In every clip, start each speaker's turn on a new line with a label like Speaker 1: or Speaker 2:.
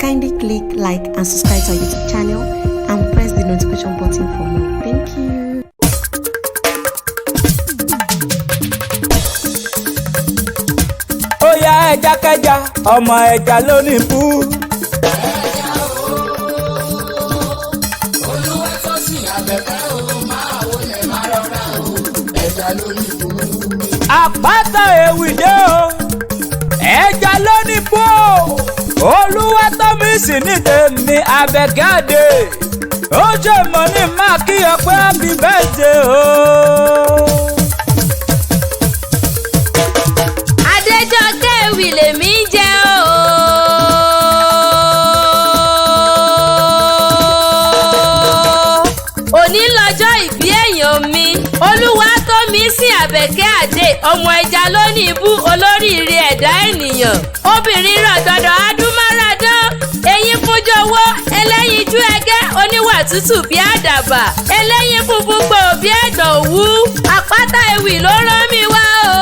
Speaker 1: Kindly click like and subscribe to our YouTube channel and press the notification button for more. Thank you.
Speaker 2: Oya ẹja kẹja, ọmọ ẹja lónìbù.
Speaker 3: Olúwa tó sì abẹ́fẹ́ o, máa wọlé máa rọra o, ẹja lónìbù.
Speaker 2: Àpáta ewì dé o, ẹja lónìbù o. Olúwa tó mi sì ní tèmi Àbẹ̀kẹ́dé. Ó ṣe mọ̀ ní máa kí ọ pé happy birthday o.
Speaker 4: Adéjọkẹ́ ewì lèmi jẹ́ o. Òní lọ́jọ́ ìbí èèyàn mi. Olúwa tó mi sí Àbẹ̀kẹ́dé. Ọmọ ẹja lónìbù olóríire ẹ̀dá ènìyàn. Obìnrin rọ̀gbọ̀dọ̀ adúmáradán. Eyín fúnjọwọ́ ẹlẹ́yinjú ẹgẹ́ oníwà tútù bí àdàbà. Ẹlẹ́yin funfun gbò bí ẹ̀gbọ̀n òwú. Àpáta ewì ló rán mi wá o.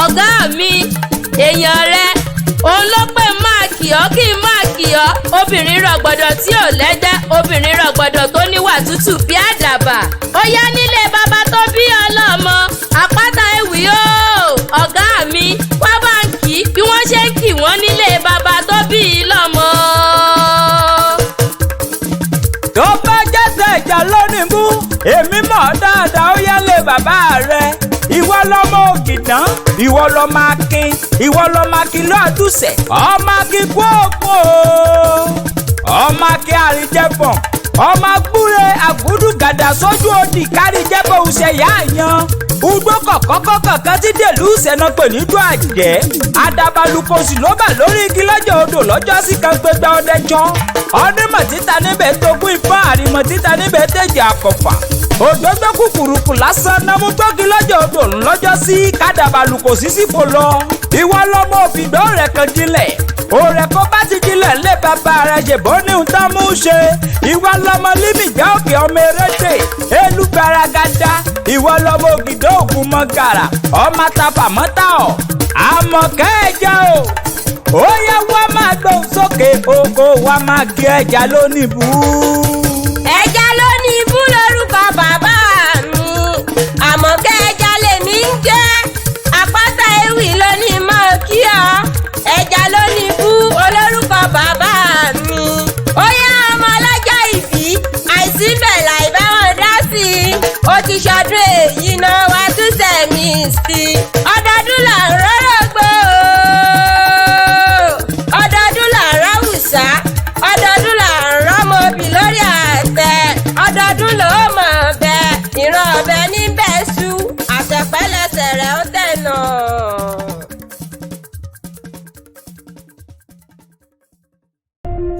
Speaker 4: Ọ̀gá mi èèyàn rẹ òun ló pè máa kì ọ́ kí n máa kì ọ́. Obìnrin rọ̀gbọ̀dọ̀ tí ò lẹ́gbẹ́, obìnrin rọ̀gbọ̀dọ̀ tó níwà tútù bí àdàbà. Ó yá nílé bàbá tó bí ọlọ́mọ. Àpáta ewì o ọ̀gá mi wá bá ń kì í bí wọ́n ṣe ń kì wọ́n nílé bàbá tó bí i lọ́mọ.
Speaker 2: Tó bá jẹ́sẹ̀ ẹja lónìbù, èmi mọ̀ dáadáa ó yálé bàbá rẹ̀. Ìwọ lọmọ ògìdán, ìwọ lọmọ akin, ìwọ lọmọ akin lọ́ọ̀dúnṣẹ̀. Ọmọ akin kú òkú o, ọmọ akin àríjẹ̀bọ̀n, ọmọ agbúre àgúdùgàdà sójú òdì káríjẹ̀bọ̀ òṣè yá yan. Ugbó kọ̀kọ́kọ̀kan tí dèlú ìṣẹ̀nà pè ní dùn àjẹ́. Adabalùkọ̀sì ló bà lórí igi lọ́jọ́ odò lọ́jọ́ sí kan gbégbá ọdẹjọ́. Ọdúnmọ̀ títa níbẹ̀ tógún ifá, àrìmọ̀ títa níbẹ̀ tẹ̀jẹ̀ àkọ́fà. Òdòdó kúkúrúkú lásán náà mú gbógi lọ́jọ́ odò lọ́jọ́ sí kádàbalùkọ̀sì sípò lọ. Ìwọ lọmọ òfìgbọ́ rẹ̀ kan jinlẹ̀. Òrẹ̀ kó bá ti jinlẹ̀ lé bàbá rẹ̀ ṣèbó ní ń tán mú ṣe. Ìwọ lọmọ límìgbà òkè ọmọ erédè. Èlú gbaragada. Ìwọ lọmọ ògìdó ògùn mọ gàrà. Ọmọ tàfà mọ́tà ọ̀. Àmọ̀kẹ́ ẹja o. Ó yẹ wá máa gbóhùn sókè oko wá máa kí ẹja lónìbù.
Speaker 4: Ẹja lónìbù lórúkọ bàbá mi. Àmọ̀kẹ́ ẹja lèmi ń jẹ́. Àpáta ewì lónìí mọ́ kí ọ. Ẹja lónìbù olórúkọ bàbá mi. Ó yá ọmọ ọlọ́jọ́ ìbí àìsíbẹ̀ láì bá wọn dá sí i. Ó ti ṣọdún èyí náà wá tún sẹ̀mí sí i. Ọdọọdún là ń rọ́rọ́gbó ọdọọdún là ń ráwùsá. Ọdọọdún là ń rọ́mọ obì lórí àtẹ. Ọdọọdún ló mọ̀ ọbẹ̀ ìran ọbẹ̀ níbẹ̀ sú. Àtẹ̀pẹ́lẹsẹ̀ rẹ̀ ó tẹ̀nà.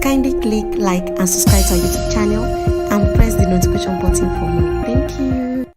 Speaker 1: Kindly click like and subscribe to our YouTube channel and press the notification button for more. Thank you.